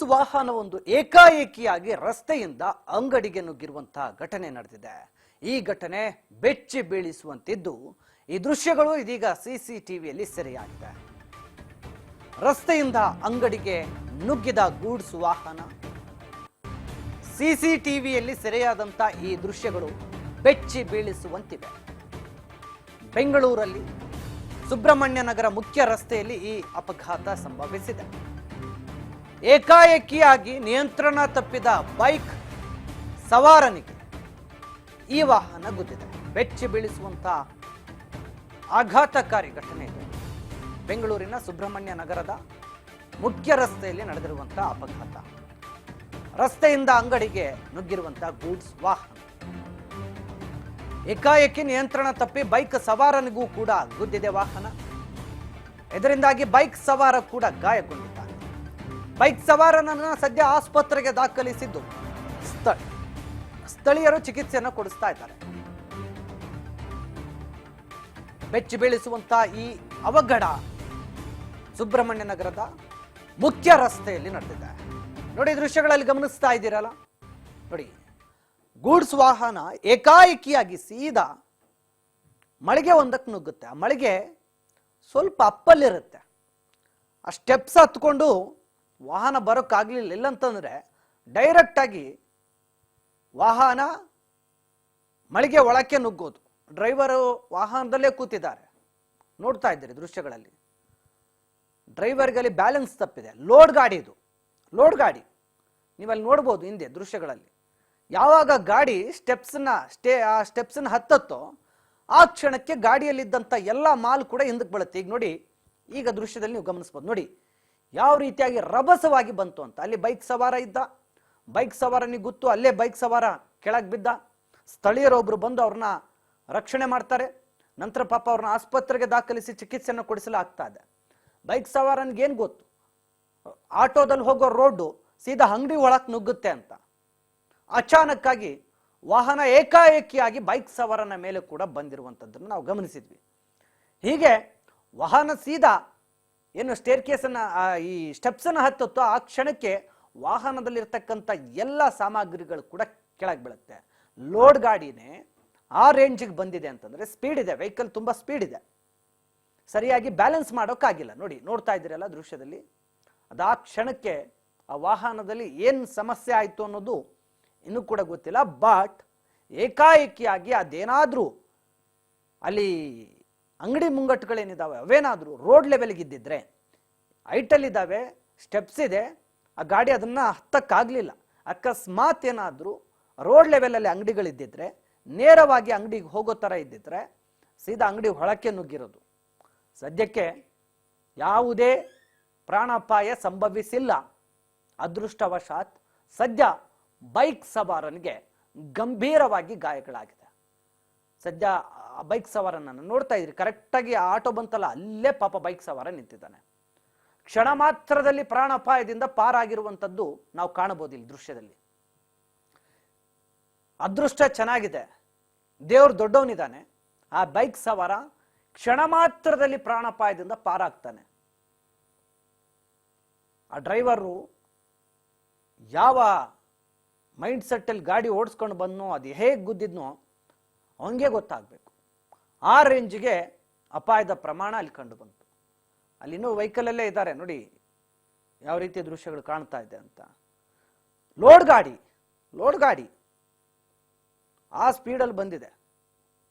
Goods ವಾಹನವೊಂದು ಏಕಾಏಕಿಯಾಗಿ ರಸ್ತೆಯಿಂದ ಅಂಗಡಿಗೆ ನುಗ್ಗಿರುವಂತಹ ಘಟನೆ ನಡೆದಿದೆ. ಈ ಘಟನೆ ಬೆಚ್ಚಿ ಬೀಳಿಸುವಂತಿದ್ದು, ಈ ದೃಶ್ಯಗಳು ಇದೀಗ ಸಿಸಿಟಿವಿಯಲ್ಲಿ ಸೆರೆಯಾಗಿದೆ. ರಸ್ತೆಯಿಂದ ಅಂಗಡಿಗೆ ನುಗ್ಗಿದ ಗೂಡ್ಸ್ ವಾಹನ, ಸಿಸಿಟಿವಿಯಲ್ಲಿ ಸೆರೆಯಾದಂತ ಈ ದೃಶ್ಯಗಳು ಬೆಚ್ಚಿ ಬೀಳಿಸುವಂತಿವೆ. ಬೆಂಗಳೂರಲ್ಲಿ ಸುಬ್ರಹ್ಮಣ್ಯ ನಗರ ಮುಖ್ಯ ರಸ್ತೆಯಲ್ಲಿ ಈ ಅಪಘಾತ ಸಂಭವಿಸಿದೆ. ಏಕಾಏಕಿಯಾಗಿ ನಿಯಂತ್ರಣ ತಪ್ಪಿದ ಬೈಕ್ ಸವಾರನಿಗೆ ಈ ವಾಹನ ಗುದ್ದಿದೆ. ಬೆಚ್ಚಿ ಬೀಳಿಸುವಂತಹ ಆಘಾತಕಾರಿ ಘಟನೆ ಇದೆ. ಬೆಂಗಳೂರಿನ ಸುಬ್ರಹ್ಮಣ್ಯ ನಗರದ ಮುಖ್ಯ ರಸ್ತೆಯಲ್ಲಿ ನಡೆದಿರುವಂತಹ ಅಪಘಾತ. ರಸ್ತೆಯಿಂದ ಅಂಗಡಿಗೆ ನುಗ್ಗಿರುವಂತಹ ಗೂಡ್ಸ್ ವಾಹನ ಏಕಾಏಕಿ ನಿಯಂತ್ರಣ ತಪ್ಪಿ ಬೈಕ್ ಸವಾರನಿಗೂ ಕೂಡ ಗುದ್ದಿದೆ ವಾಹನ. ಇದರಿಂದಾಗಿ ಬೈಕ್ ಸವಾರ ಕೂಡ ಗಾಯಗೊಂಡಿದ್ದಾನೆ. ಬೈಕ್ ಸವಾರನನ್ನು ಸದ್ಯ ಆಸ್ಪತ್ರೆಗೆ ದಾಖಲಿಸಿದ್ದು ಸ್ಥಳೀಯರು ಚಿಕಿತ್ಸೆಯನ್ನು ಕೊಡಿಸ್ತಾ ಇದ್ದಾರೆ. ಬೆಚ್ಚಿ ಬೀಳಿಸುವಂತಹ ಈ ಅವಘಡ ಸುಬ್ರಹ್ಮಣ್ಯ ನಗರದ ಮುಖ್ಯ ರಸ್ತೆಯಲ್ಲಿ ನಡೆದಿದೆ. ನೋಡಿ, ದೃಶ್ಯಗಳಲ್ಲಿ ಗಮನಿಸ್ತಾ ಇದ್ದೀರಲ್ಲ, ನೋಡಿ, ಗೂಡ್ಸ್ ವಾಹನ ಏಕಾಏಕಿಯಾಗಿ ಸೀದಾ ಮಳಿಗೆ ಒಂದಕ್ಕೆ ನುಗ್ಗುತ್ತೆ. ಆ ಮಳಿಗೆ ಸ್ವಲ್ಪ ಅಪ್ಪಲ್ಲಿರುತ್ತೆ. ಆ ಸ್ಟೆಪ್ಸ್ ಹತ್ಕೊಂಡು ವಾಹನ ಬರೋಕ್ಕಾಗ್ಲಿಲ್ಲ. ಇಲ್ಲಂತಂದ್ರೆ ಡೈರೆಕ್ಟ್ ಆಗಿ ವಾಹನ ಮಳಿಗೆ ಒಳಕ್ಕೆ ನುಗ್ಗೋದು. ಡ್ರೈವರು ವಾಹನದಲ್ಲೇ ಕೂತಿದ್ದಾರೆ, ನೋಡ್ತಾ ಇದ್ದೀರಿ ದೃಶ್ಯಗಳಲ್ಲಿ. ಡ್ರೈವರ್ಗಲ್ಲಿ ಬ್ಯಾಲೆನ್ಸ್ ತಪ್ಪಿದೆ. ಲೋಡ್ ಗಾಡಿ ಇದು, ಲೋಡ್ ಗಾಡಿ. ನೀವಲ್ಲಿ ನೋಡ್ಬೋದು ಹಿಂದೆ ದೃಶ್ಯಗಳಲ್ಲಿ. ಯಾವಾಗ ಗಾಡಿ ಸ್ಟೆಪ್ಸ್ನ ಹತ್ತತ್ತೋ ಆ ಕ್ಷಣಕ್ಕೆ ಗಾಡಿಯಲ್ಲಿದ್ದಂಥ ಎಲ್ಲ ಮಾಲ್ ಕೂಡ ಹಿಂದಕ್ಕೆ ಬೀಳುತ್ತೆ. ಈಗ ನೋಡಿ, ಈಗ ದೃಶ್ಯದಲ್ಲಿ ನೀವು ಗಮನಿಸ್ಬೋದು. ನೋಡಿ ಯಾವ ರೀತಿಯಾಗಿ ರಭಸವಾಗಿ ಬಂತು ಅಂತ. ಅಲ್ಲಿ ಬೈಕ್ ಸವಾರ ಇದ್ದ, ಬೈಕ್ ಸವಾರನಿಗೆ ಗೊತ್ತು, ಅಲ್ಲೇ ಬೈಕ್ ಸವಾರ ಕೆಳಗೆ ಬಿದ್ದ. ಸ್ಥಳೀಯರೊಬ್ರು ಬಂದು ಅವ್ರನ್ನ ರಕ್ಷಣೆ ಮಾಡ್ತಾರೆ. ನಂತರ ಪಾಪ ಅವ್ರನ್ನ ಆಸ್ಪತ್ರೆಗೆ ದಾಖಲಿಸಿ ಚಿಕಿತ್ಸೆಯನ್ನು ಕೊಡಿಸಲಾಗ್ತಾ ಇದೆ. ಬೈಕ್ ಸವಾರನಿಗೆ ಏನು ಗೊತ್ತು, ಆಟೋದಲ್ಲಿ ಹೋಗೋ ರೋಡು ಸೀದಾ ಅಂಗಡಿ ಒಳಕ್ಕೆ ನುಗ್ಗುತ್ತೆ ಅಂತ. ಅಚಾನಕ್ಕಾಗಿ ವಾಹನ ಏಕಾಏಕಿಯಾಗಿ ಬೈಕ್ ಸವಾರನ ಮೇಲೆ ಕೂಡ ಬಂದಿರುವಂಥದ್ದನ್ನು ನಾವು ಗಮನಿಸಿದ್ವಿ. ಹೀಗೆ ವಾಹನ ಸೀದಾ ಏನು ಸ್ಟೇರ್ ಕೇಸನ್ನ ಈ ಸ್ಟೆಪ್ಸನ್ನು ಹತ್ತುತ್ತೋ ಆ ಕ್ಷಣಕ್ಕೆ ವಾಹನದಲ್ಲಿರ್ತಕ್ಕಂಥ ಎಲ್ಲ ಸಾಮಗ್ರಿಗಳು ಕೂಡ ಕೆಳಗೆ ಬೀಳುತ್ತೆ. ಲೋಡ್ ಗಾಡಿನೇ ಆ ರೇಂಜಿಗೆ ಬಂದಿದೆ ಅಂತಂದ್ರೆ ಸ್ಪೀಡ್ ಇದೆ, ವೆಹಿಕಲ್ ತುಂಬಾ ಸ್ಪೀಡ್ ಇದೆ, ಸರಿಯಾಗಿ ಬ್ಯಾಲೆನ್ಸ್ ಮಾಡೋಕ್ಕಾಗಿಲ್ಲ. ನೋಡಿ, ನೋಡ್ತಾ ಇದ್ದೀರಲ್ಲ ದೃಶ್ಯದಲ್ಲಿ. ಅದು ಆ ಕ್ಷಣಕ್ಕೆ ಆ ವಾಹನದಲ್ಲಿ ಏನು ಸಮಸ್ಯೆ ಆಯಿತು ಅನ್ನೋದು ಇನ್ನೂ ಕೂಡ ಗೊತ್ತಿಲ್ಲ. ಬಟ್ ಏಕಾಏಕಿಯಾಗಿ ಅದೇನಾದ್ರೂ ಅಲ್ಲಿ ಅಂಗಡಿ ಮುಂಗಟ್ಟುಗಳೇನಿದ್ದಾವೆ ಅವೇನಾದ್ರೂ ರೋಡ್ ಲೆವೆಲ್ಗೆ ಇದ್ದಿದ್ರೆ, ಹೈಟಲ್ಲಿ ಇದ್ದಾವೆ, ಸ್ಟೆಪ್ಸ್ ಇದೆ, ಆ ಗಾಡಿ ಅದನ್ನ ಹತ್ತಕ್ಕಾಗ್ಲಿಲ್ಲ. ಅಕಸ್ಮಾತ್ ಏನಾದ್ರೂ ರೋಡ್ ಲೆವೆಲಲ್ಲಿ ಅಂಗಡಿಗಳಿದ್ದಿದ್ರೆ, ನೇರವಾಗಿ ಅಂಗಡಿಗೆ ಹೋಗೋ ತರ ಇದ್ದಿದ್ರೆ ಸೀದಾ ಅಂಗಡಿ ಹೊಳಕ್ಕೆ ನುಗ್ಗಿರೋದು. ಸದ್ಯಕ್ಕೆ ಯಾವುದೇ ಪ್ರಾಣಾಪಾಯ ಸಂಭವಿಸಿಲ್ಲ. ಅದೃಷ್ಟವಶಾತ್ ಸದ್ಯ ಬೈಕ್ ಸವಾರನಿಗೆ ಗಂಭೀರವಾಗಿ ಗಾಯಗಳಾಗಿದೆ. ಸದ್ಯ ಬೈಕ್ ಸವಾರನನ್ನು ನೋಡ್ತಾ ಇದ್ರಿ, ಕರೆಕ್ಟಾಗಿ ಆಟೋ ಬಂತಲ್ಲ, ಅಲ್ಲೇ ಪಾಪ ಬೈಕ್ ಸವಾರ ನಿಂತಿದ್ದಾನೆ. ಕ್ಷಣ ಮಾತ್ರದಲ್ಲಿ ಪ್ರಾಣಾಪಾಯದಿಂದ ಪಾರಾಗಿರುವಂಥದ್ದು ನಾವು ಕಾಣಬಹುದು ಇಲ್ಲಿ ದೃಶ್ಯದಲ್ಲಿ. ಅದೃಷ್ಟ ಚೆನ್ನಾಗಿದೆ, ದೇವ್ರು ದೊಡ್ಡವನಿದ್ದಾನೆ. ಆ ಬೈಕ್ ಸವಾರ ಕ್ಷಣ ಮಾತ್ರದಲ್ಲಿ ಪ್ರಾಣಾಪಾಯದಿಂದ ಪಾರಾಗ್ತಾನೆ. ಆ ಡ್ರೈವರು ಯಾವ ಮೈಂಡ್ ಸೆಟ್ಟಲ್ಲಿ ಗಾಡಿ ಓಡಿಸ್ಕೊಂಡು ಬಂದ್ನೋ, ಅದು ಹೇಗೆ ಗುದ್ದಿದ್ನೋ ಅವನಿಗೆ ಗೊತ್ತಾಗಬೇಕು. ಆ ರೇಂಜ್ಗೆ ಅಪಾಯದ ಪ್ರಮಾಣ ಅಲ್ಲಿ ಕಂಡು ಬಂತು. ಅಲ್ಲಿ ಇನ್ನೂ ವೆಹಿಕಲಲ್ಲೇ ಇದ್ದಾರೆ, ನೋಡಿ ಯಾವ ರೀತಿಯ ದೃಶ್ಯಗಳು ಕಾಣ್ತಾ ಇದೆ ಅಂತ. ಲೋಡ್ ಗಾಡಿ ಆ ಸ್ಪೀಡಲ್ಲಿ ಬಂದಿದೆ.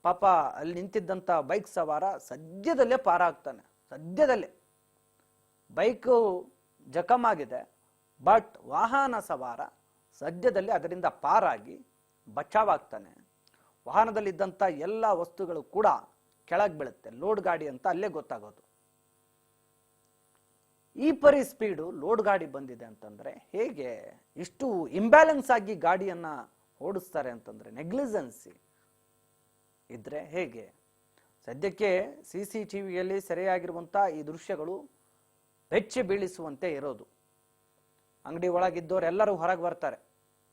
ಪಾಪ ಅಲ್ಲಿ ನಿಂತಿದ್ದಂಥ ಬೈಕ್ ಸವಾರ ಸದ್ಯದಲ್ಲೇ ಪಾರಾಗ್ತಾನೆ. ಸದ್ಯದಲ್ಲೇ ಬೈಕು ಜಖಮ್ ಆಗಿದೆ, ಬಟ್ ವಾಹನ ಸವಾರ ಸದ್ಯದಲ್ಲಿ ಅದರಿಂದ ಪಾರಾಗಿ ಬಚಾವಾಗ್ತಾನೆ. ವಾಹನದಲ್ಲಿದ್ದಂಥ ಎಲ್ಲ ವಸ್ತುಗಳು ಕೂಡ ಕೆಳಗೆ ಬೀಳುತ್ತೆ. ಲೋಡ್ ಗಾಡಿ ಅಂತ ಅಲ್ಲೇ ಗೊತ್ತಾಗೋದು. ಈ ಪರಿ ಸ್ಪೀಡು ಲೋಡ್ ಗಾಡಿ ಬಂದಿದೆ ಅಂತಂದ್ರೆ ಹೇಗೆ ಇಷ್ಟು ಇಂಬ್ಯಾಲೆನ್ಸ್ ಆಗಿ ಗಾಡಿಯನ್ನ ಓಡಿಸ್ತಾರೆ ಅಂತಂದ್ರೆ, ನೆಗ್ಲಿಜೆನ್ಸಿ ಇದ್ರೆ ಹೇಗೆ? ಸದ್ಯಕ್ಕೆ ಸಿಸಿಟಿವಿಯಲ್ಲಿ ಸೆರೆಯಾಗಿರುವಂತ ಈ ದೃಶ್ಯಗಳು ಬೆಚ್ಚಿ ಬೀಳಿಸುವಂತೆ ಇರೋದು. ಅಂಗಡಿ ಒಳಗಿದ್ದವರೆಲ್ಲರೂ ಹೊರಗೆ ಬರ್ತಾರೆ,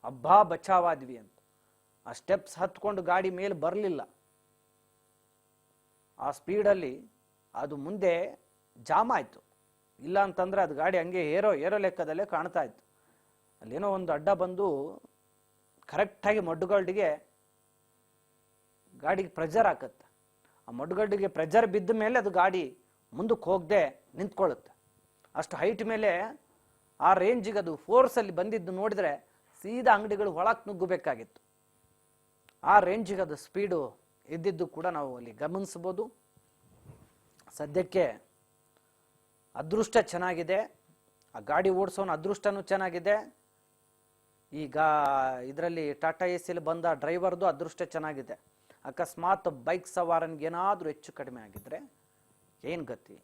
ಹಬ್ಬ ಬಚಾವಾದ್ವಿ ಅಂತ. ಆ ಸ್ಟೆಪ್ಸ್ ಹತ್ಕೊಂಡು ಗಾಡಿ ಮೇಲೆ ಬರಲಿಲ್ಲ. ಆ ಸ್ಪೀಡಲ್ಲಿ ಅದು ಮುಂದೆ ಜಾಮ್ ಆಯ್ತು. ಇಲ್ಲ ಅಂತಂದ್ರೆ ಅದು ಗಾಡಿ ಹಂಗೆ ಏರೋ ಲೆಕ್ಕದಲ್ಲೇ ಕಾಣ್ತಾ ಇತ್ತು. ಅಲ್ಲೇನೋ ಒಂದು ಅಡ್ಡ ಬಂದು ಕರೆಕ್ಟಾಗಿ ಮಡ್ಡುಗಲ್ಡಿಗೆ ಗಾಡಿಗೆ ಪ್ರೆಜರ್ ಹಾಕತ್ತೆ. ಆ ಮಡ್ಡುಗಡ್ಡಿಗೆ ಪ್ರೆಜರ್ ಬಿದ್ದ ಮೇಲೆ ಅದು ಗಾಡಿ ಮುಂದಕ್ಕೆ ಹೋಗದೆ ನಿಂತ್ಕೊಳ್ಳುತ್ತೆ. ಅಷ್ಟು ಹೈಟ್ ಮೇಲೆ ಆ ರೇಂಜಿಗೆ ಅದು ಫೋರ್ಸಲ್ಲಿ ಬಂದಿದ್ದು ನೋಡಿದರೆ ಸೀದಾ ಅಂಗಡಿಗಳು ಒಳಕ್ಕೆ ನುಗ್ಗಬೇಕಾಗಿತ್ತು. ಆ ರೇಂಜಿಗೆ ಅದು ಸ್ಪೀಡು ಇದ್ದಿದ್ದು ಕೂಡ ನಾವು ಅಲ್ಲಿ ಗಮನಿಸ್ಬೋದು. ಸದ್ಯಕ್ಕೆ ಅದೃಷ್ಟ ಚೆನ್ನಾಗಿದೆ, ಆ ಗಾಡಿ ಓಡಿಸೋನ ಅದೃಷ್ಟನೂ ಚೆನ್ನಾಗಿದೆ. ಈಗ ಇದರಲ್ಲಿ ಟಾಟಾ ಎಸಿಲಿ ಬಂದ ಡ್ರೈವರ್ದು ಅದೃಷ್ಟ ಚೆನ್ನಾಗಿದೆ. ಅಕಸ್ಮಾತ್ ಬೈಕ್ ಸವಾರನಿಗೆ ಏನಾದರೂ ಹೆಚ್ಚು ಕಡಿಮೆ ಆಗಿದ್ರೆ ಏನು ಗತಿ?